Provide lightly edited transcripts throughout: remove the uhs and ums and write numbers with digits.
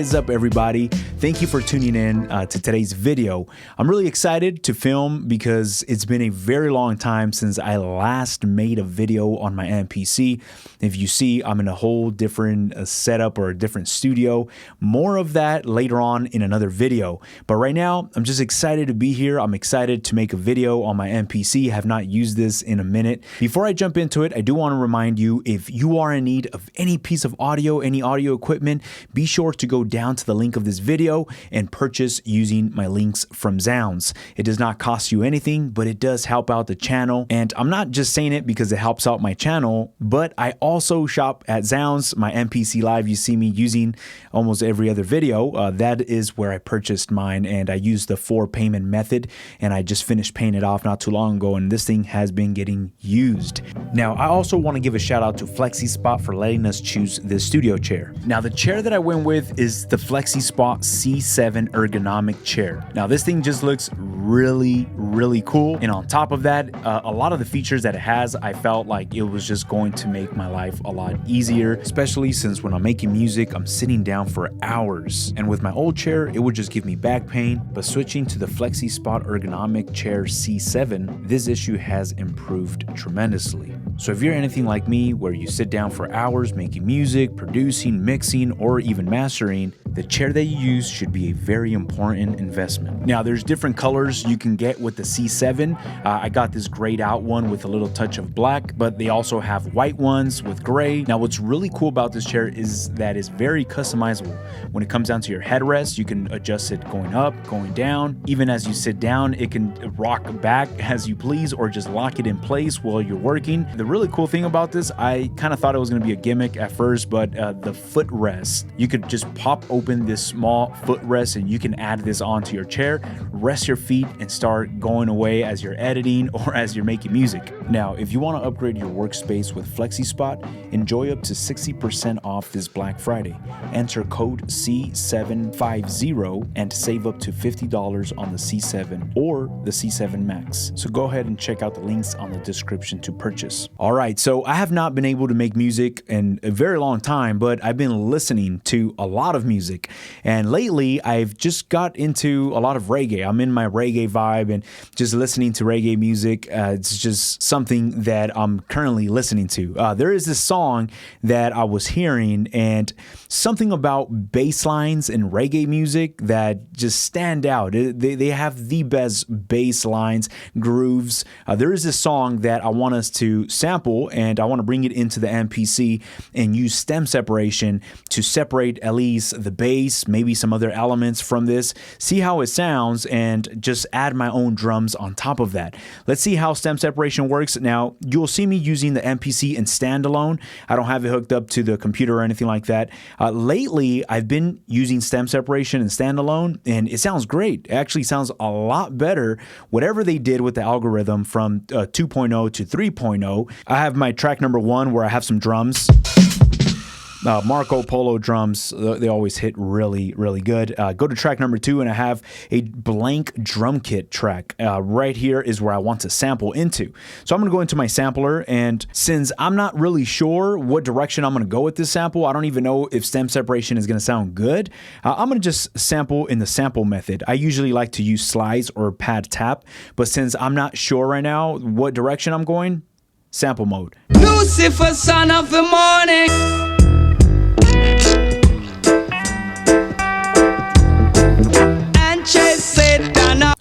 is up, everybody? Thank you for tuning in to today's video. I'm really excited to film because it's been a very long time since I last made a video on my MPC. If you see, I'm in a whole different setup or a different studio. More of that later on in another video. But right now, I'm just excited to be here. I'm excited to make a video on my MPC. I have not used this in a minute. Before I jump into it, I do want to remind you, if you are in need of any piece of audio, any audio equipment, be sure to go down to the link of this video and purchase using my links from Zounds. It does not cost you anything, but it does help out the channel. And I'm not just saying it because it helps out my channel, but I also shop at Zounds, my MPC Live you see me using almost every other video. That is where I purchased mine, and I used the 4 payment method, and I just finished paying it off not too long ago, and this thing has been getting used. Now, I also want to give a shout out to FlexiSpot for letting us choose this studio chair. Now, the chair that I went with is the FlexiSpot C7 ergonomic chair. Now, this thing just looks really cool, and on top of that, a lot of the features that it has, I felt like it was just going to make my life a lot easier, especially since when I'm making music, I'm sitting down for hours, and with my old chair, it would just give me back pain. But switching to the FlexiSpot ergonomic chair C7, this issue has improved tremendously. So if you're anything like me, where you sit down for hours making music, producing, mixing, or even mastering, the chair that you use should be a very important investment. Now, there's different colors you can get with the C7. I got this grayed out one with a little touch of black, but they also have white ones with gray. Now, what's really cool about this chair is that it's very customizable. When it comes down to your headrest, you can adjust it going up, going down. Even as you sit down, it can rock back as you please, or just lock it in place while you're working. The really cool thing about this, I kind of thought it was going to be a gimmick at first, but the footrest, you could just pop open this small footrest and you can add this onto your chair, rest your feet, and start going away as you're editing or as you're making music. Now, if you want to upgrade your workspace with FlexiSpot, enjoy up to 60% off this Black Friday. Enter code C750 and save up to $50 on the C7 or the C7 Max. So go ahead and check out the links on the description to purchase. All right, so I have not been able to make music in a very long time, but I've been listening to a lot of music. And lately, I've just got into a lot of reggae. I'm in my reggae vibe and just listening to reggae music. It's just something that I'm currently listening to. There is this song that I was hearing, and something about bass lines in reggae music that just stand out. They have the best bass lines, grooves. There is this song that I want us to sample, and I want to bring it into the MPC and use stem separation to separate at least the bass, maybe some other elements from this, see how it sounds, and just add my own drums on top of that. Let's see how stem separation works. Now, you'll see me using the MPC in standalone. I don't have it hooked up to the computer or anything like that. Lately, I've been using stem separation in standalone, and it sounds great. It actually sounds a lot better. Whatever they did with the algorithm from 2.0 to 3.0. I have my track number 1 where I have some drums. Marco Polo drums, they always hit really good. Go to track number 2 and I have a blank drum kit track. Right here is where I want to sample into. So I'm going to go into my sampler, and since I'm not really sure what direction I'm going to go with this sample, I don't even know if stem separation is going to sound good. I'm going to just sample in the sample method. I usually like to use slides or pad tap, but since I'm not sure right now what direction I'm going, sample mode. Lucifer, son of the morning.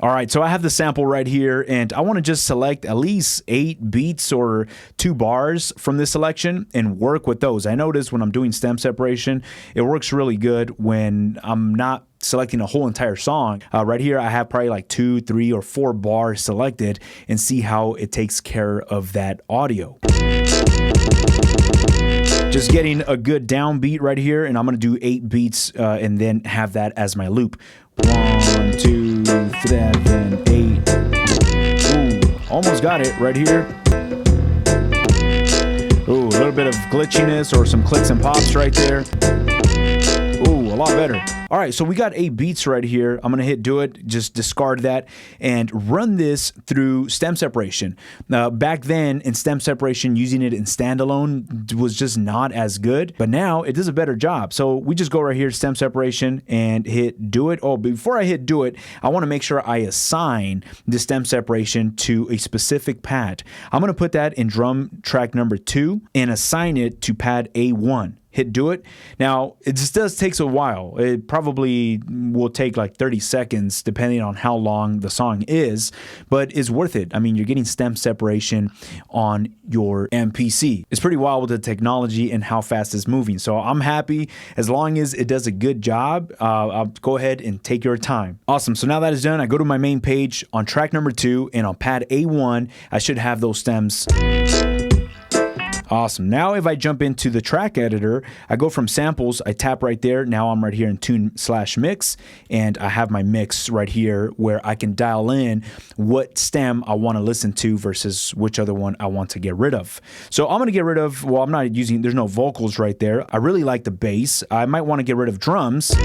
All right, so I have the sample right here, and I want to just select at least 8 beats or 2 bars from this selection and work with those. I notice when I'm doing stem separation, it works really good when I'm not selecting a whole entire song. Right here, I have probably like 2, 3, or 4 bars selected, and see how it takes care of that audio. Just getting a good downbeat right here, and I'm going to do 8 beats and then have that as my loop. 1, 2, 7, 8. Ooh, almost got it right here. Ooh, a little bit of glitchiness or some clicks and pops right there. Ooh, a lot better. All right, so we got 8 beats right here. I'm gonna hit do it, just discard that, and run this through stem separation. Back then in stem separation, using it in standalone was just not as good, but now it does a better job. So we just go right here, stem separation, and hit do it. Oh, before I hit do it, I wanna make sure I assign the stem separation to a specific pad. I'm gonna put that in drum track number 2 and assign it to pad A1. Hit do it. Now, it just does takes a while. It probably will take like 30 seconds depending on how long the song is, but it's worth it. I mean, you're getting stem separation on your MPC. It's pretty wild with the technology and how fast it's moving. So I'm happy as long as it does a good job. I'll go ahead and take your time. Awesome. So now that is done, I go to my main page on track number 2 and on pad A1, I should have those stems. Awesome. Now if I jump into the track editor, I go from samples, I tap right there. Now I'm right here in tune/mix, and I have my mix right here where I can dial in what stem I want to listen to versus which other one I want to get rid of. So I'm going to get rid of, well, I'm not using, there's no vocals right there. I really like the bass. I might want to get rid of drums.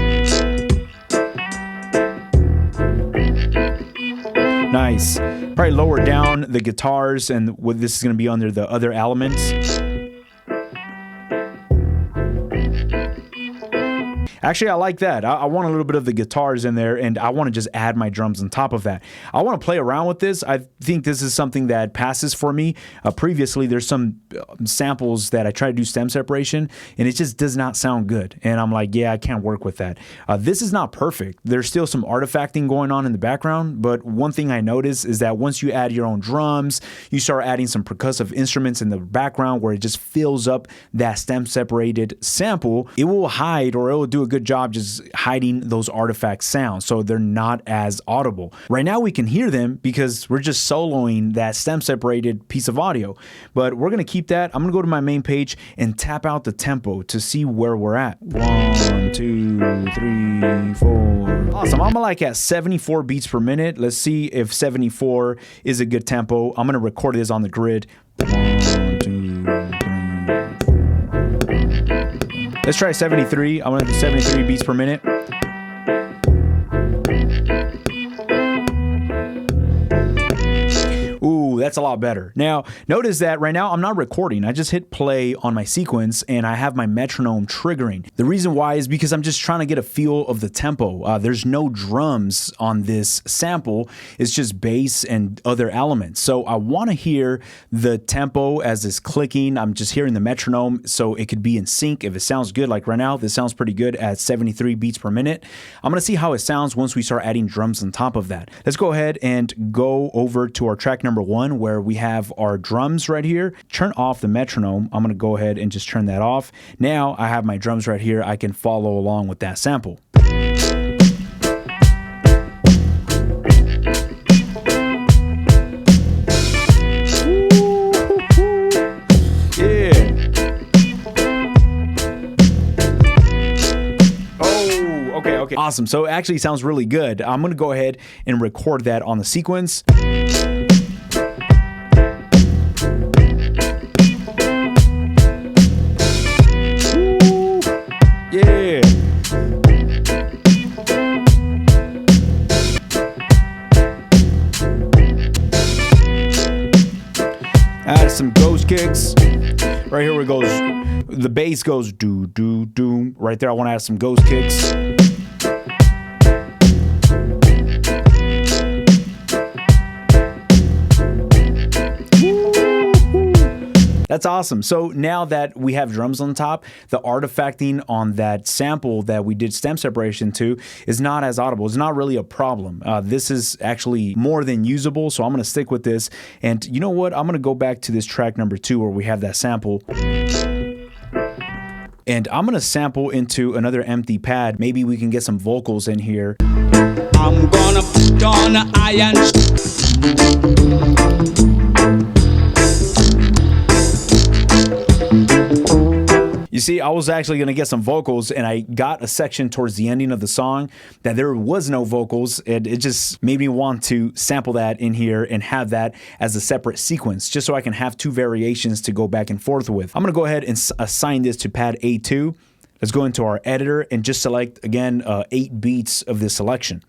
Nice. Probably lower down the guitars, and what this is going to be under the other elements. Actually, I like that. I want a little bit of the guitars in there, and I want to just add my drums on top of that. I want to play around with this. I think this is something that passes for me. Previously, there's some samples that I try to do stem separation, and it just does not sound good. And I'm like, yeah, I can't work with that. This is not perfect. There's still some artifacting going on in the background, but one thing I notice is that once you add your own drums, you start adding some percussive instruments in the background where it just fills up that stem separated sample, it will hide, or it will do a good job just hiding those artifact sounds so they're not as audible. Right now we can hear them because we're just soloing that stem separated piece of audio, but we're gonna keep that. I'm gonna go to my main page and tap out the tempo to see where we're at. 1, 2, 3, 4. Awesome. I'm like at 74 beats per minute. Let's see if 74 is a good tempo. I'm gonna record this on the grid. 1, 2, 3. Let's try 73. I'm gonna do 73 beats per minute. Ooh, that's a lot better. Now, notice that right now I'm not recording. I just hit play on my sequence and I have my metronome triggering. The reason why is because I'm just trying to get a feel of the tempo. There's no drums on this sample. It's just bass and other elements. So I want to hear the tempo as it's clicking. I'm just hearing the metronome so it could be in sync. If it sounds good, like right now, this sounds pretty good at 73 beats per minute. I'm going to see how it sounds once we start adding drums on top of that. Let's go ahead and go over to our track number 1 where we have our drums right here. Turn off the metronome. I'm going to go ahead and just turn that off. Now I have my drums right here. I can follow along with that sample. Okay. Awesome. So it actually sounds really good. I'm going to go ahead and record that on the sequence. Yeah. Add some ghost kicks. Right here where it goes, the bass goes do, do, do. Right there, I want to add some ghost kicks. That's awesome. So now that we have drums on top, the artifacting on that sample that we did stem separation to is not as audible. It's not really a problem. This is actually more than usable, so I'm going to stick with this. And you know what? I'm going to go back to this track number 2 where we have that sample. And I'm going to sample into another empty pad. Maybe we can get some vocals in here. I'm gonna put on the iron. You see, I was actually going to get some vocals, and I got a section towards the ending of the song that there was no vocals, and it just made me want to sample that in here and have that as a separate sequence, just so I can have 2 variations to go back and forth with. I'm going to go ahead and assign this to pad A2. Let's go into our editor and just select, again, 8 beats of this selection.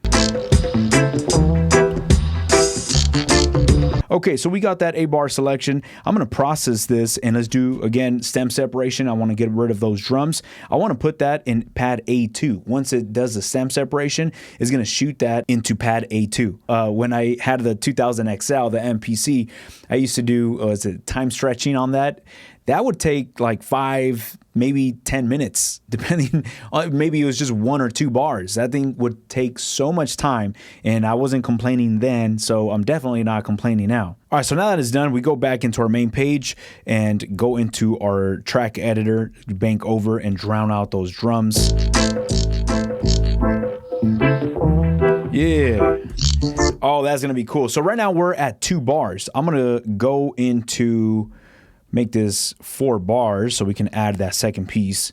Okay, so we got that 8-bar selection. I'm gonna process this and let's do, again, stem separation. I wanna get rid of those drums. I wanna put that in pad A2. Once it does the stem separation, it's gonna shoot that into pad A2. When I had the 2000 XL, the MPC, I used to do, time stretching on that. That would take like 5, maybe 10 minutes, depending on, maybe it was just 1 or 2 bars. That thing would take so much time, and I wasn't complaining then, so I'm definitely not complaining now. All right, so now that it's done, we go back into our main page and go into our track editor, bank over and drown out those drums. Yeah. Oh, that's gonna be cool. So right now we're at 2 bars. I'm gonna go into, make this 4 bars so we can add that second piece.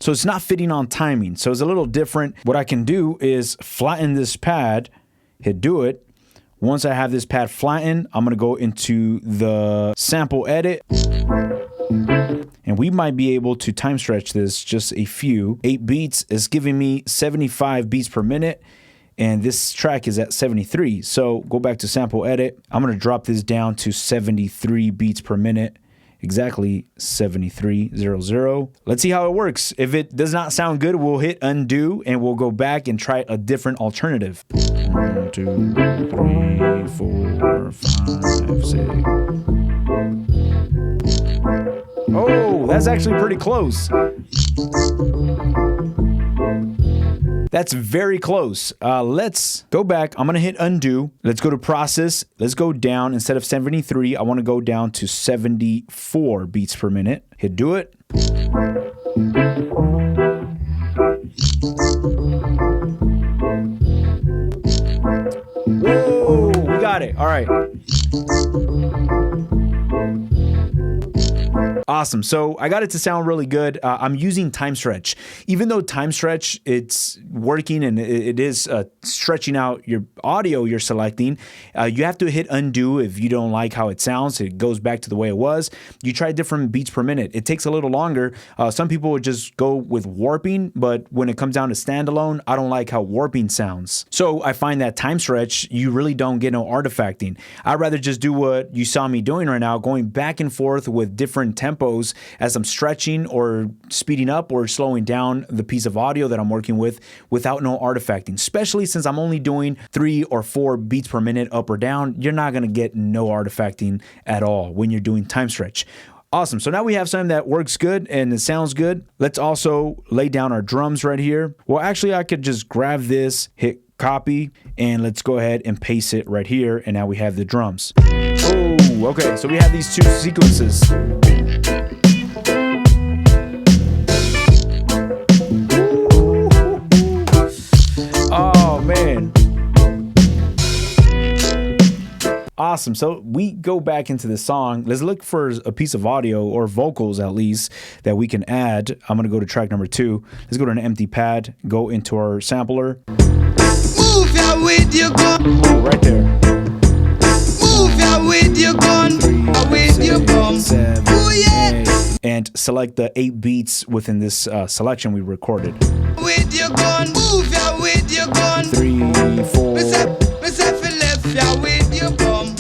So it's not fitting on timing, so it's a little different. What I can do is flatten this pad, hit do it. Once I have this pad flattened, I'm gonna go into the sample edit. And we might be able to time stretch this just a few. 8 beats is giving me 75 beats per minute. And this track is at 73. So go back to sample edit. I'm gonna drop this down to 73 beats per minute. Exactly 7300. Let's see how it works. If it does not sound good, we'll hit undo and we'll go back and try a different alternative. 1, 2, 3, 4, 5, 6. Oh, that's actually pretty close. That's very close. Let's go back. I'm gonna hit undo. Let's go to process. Let's go down. Instead of 73, I wanna go down to 74 beats per minute. Hit do it. Whoa, we got it. All right. Awesome. So I got it to sound really good. I'm using time stretch. Even though time stretch, it's working and it is stretching out your audio you're selecting, you have to hit undo if you don't like how it sounds. It goes back to the way it was. You try different beats per minute. It takes a little longer. Some people would just go with warping, but when it comes down to standalone, I don't like how warping sounds. So I find that time stretch, you really don't get no artifacting. I'd rather just do what you saw me doing right now, going back and forth with different tempos as I'm stretching or speeding up or slowing down the piece of audio that I'm working with without no artifacting. Especially since I'm only doing 3 or 4 beats per minute up or down, you're not gonna get no artifacting at all when you're doing time stretch. Awesome, so now we have something that works good and it sounds good. Let's also lay down our drums right here. Well, actually I could just grab this, hit copy, and let's go ahead and paste it right here, and now we have the drums. Oh, okay, so we have these 2 sequences. Oh man. Awesome. So we go back into the song. Let's look for a piece of audio or vocals at least that we can add. I'm going to go to track number 2. Let's go to an empty pad, go into our sampler. Move ya with your gun. Oh, right there. Move ya with your gun. 3, With your 6, bum. 7, Ooh, yeah. 8. And select the 8 beats within this selection we recorded. With your gun. Move ya with your gun. 3, 4. Me say fi left ya with your bum.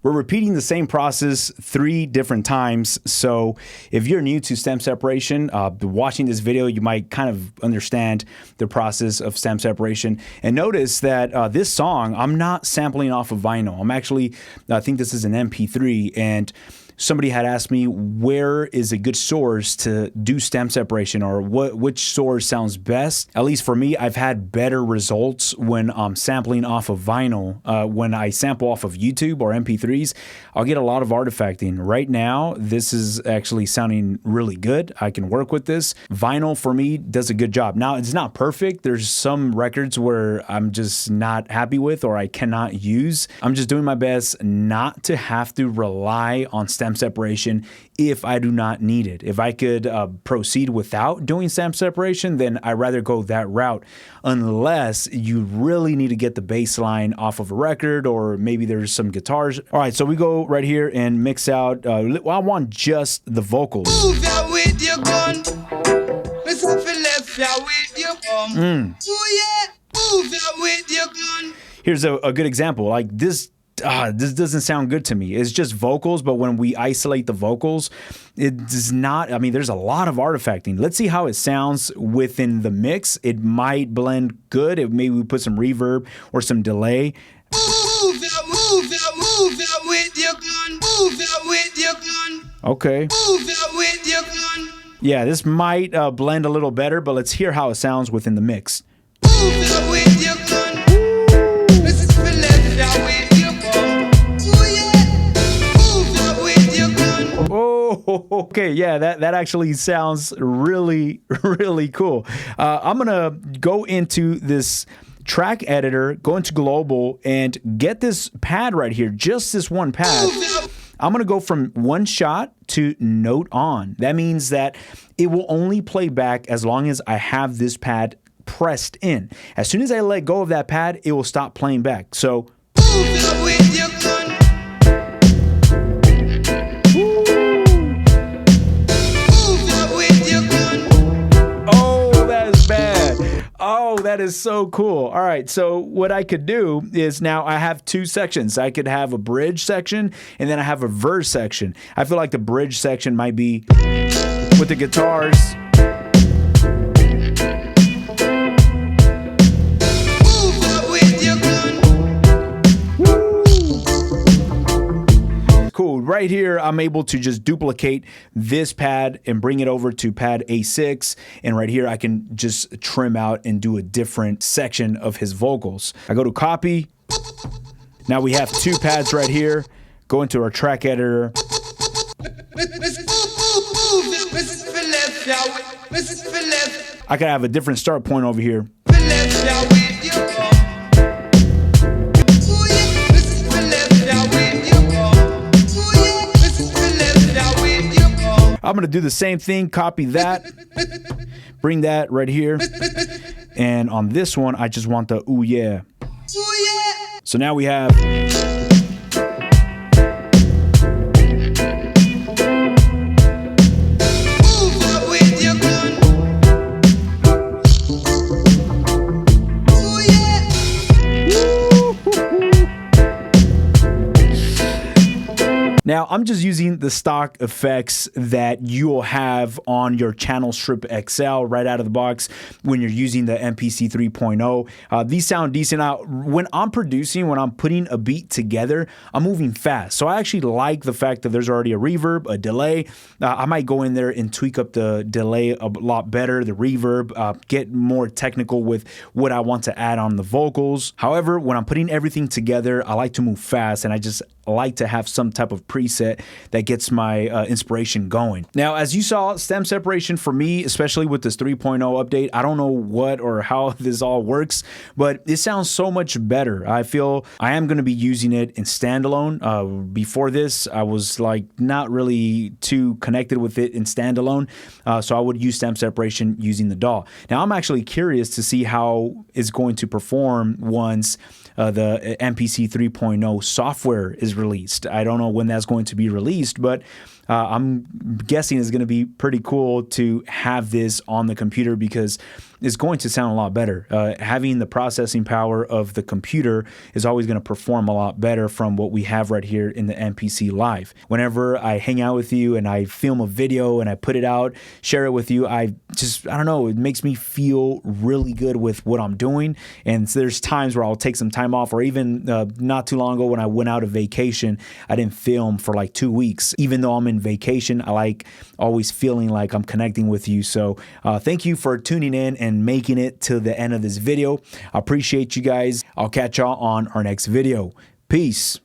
We're repeating the same process 3 different times. So if you're new to stem separation, watching this video, you might kind of understand the process of stem separation. And notice that this song, I'm not sampling off of vinyl. I'm actually, I think this is an MP3, and somebody had asked me where is a good source to do stem separation, or which source sounds best. At least for me, I've had better results when I'm sampling off of vinyl. When I sample off of YouTube or MP3s, I'll get a lot of artifacting. Right now, this is actually sounding really good. I can work with this. Vinyl for me does a good job. Now, it's not perfect. There's some records where I'm just not happy with or I cannot use. I'm just doing my best not to have to rely on stem stem separation if I do not need it. If I could proceed without doing stem separation, then I'd rather go that route, unless you really need to get the bass line off of a record, or maybe there's some guitars. All right, so we go right here and mix out, well, I want just the vocals. Move that with your gun. Listen for left that with your bum. Oh yeah, move that with your gun. Here's a good example. Like this doesn't sound good to me. It's just vocals, but when we isolate the vocals, it does not, I mean, there's a lot of artifacting. Let's see how it sounds within the mix. It might blend good. Maybe we put some reverb or some delay. Move that with your gun. Move that with your gun. Okay. Move that with your gun. Yeah, this might blend a little better, but let's hear how it sounds within the mix. Move that with your gun. This is for left that with your bum. Oh yeah, move that with your gun. Oh, okay, yeah, that actually sounds really, really cool. I'm gonna go into this track editor, go into global, and get this pad right here, just this one pad. I'm gonna go from one shot to note on. That means that it will only play back as long as I have this pad pressed in. As soon as I let go of that pad, it will stop playing back. So move that with your gun. Move that with your gun. oh, that is bad. Oh, that is so cool. All right, so what I could do is now I have two sections. I could have a bridge section and then I have a verse section. I feel like the bridge section might be with the guitars. Move that with your gun. Cool. Right here, I'm able to just duplicate this pad and bring it over to pad A6. And right here, I can just trim out and do a different section of his vocals. I go to copy. Now we have two pads right here. Go into our track editor. This is for left that with. This is for left. I could have a different start point over here. For left that with your bum. Oh yeah, this is for left that with your bum. Oh yeah, this is for left that with your bum. I'm gonna do the same thing, copy that, bring that right here. And on this one, I just want the ooh yeah. Oh yeah. So now we have Move that with your gun. Oh yeah. Now, I'm just using the stock effects that you'll have on your Channel Strip XL right out of the box when you're using the MPC 3.0. These sound decent. Now, when I'm producing, when I'm putting a beat together, I'm moving fast. So I actually like the fact that there's already a reverb, a delay. I might go in there and tweak up the delay a lot better, the reverb, get more technical with what I want to add on the vocals. However, when I'm putting everything together, I like to move fast, and I just like to have some type of preset that gets my inspiration going. Now, as you saw, stem separation for me, especially with this 3.0 update, I don't know what or how this all works, but it sounds so much better. I feel I am going to be using it in standalone. Before this, I was like not really too connected with it in standalone, so I would use stem separation using the DAW. Now, I'm actually curious to see how it's going to perform once the MPC 3.0 software is released. I don't know when that's going to be released, but I'm guessing it's going to be pretty cool to have this on the computer because it's going to sound a lot better. Having the processing power of the computer is always going to perform a lot better from what we have right here in the MPC Live. Whenever I hang out with you and I film a video and I put it out, share it with you, I don't know, it makes me feel really good with what I'm doing. And so there's times where I'll take some time off, or even not too long ago when I went out of vacation, I didn't film for like 2 weeks. Even though I'm in vacation, I like always feeling like I'm connecting with you. So thank you for tuning in and making it to the end of this video. I appreciate you guys. I'll catch y'all on our next video. Peace.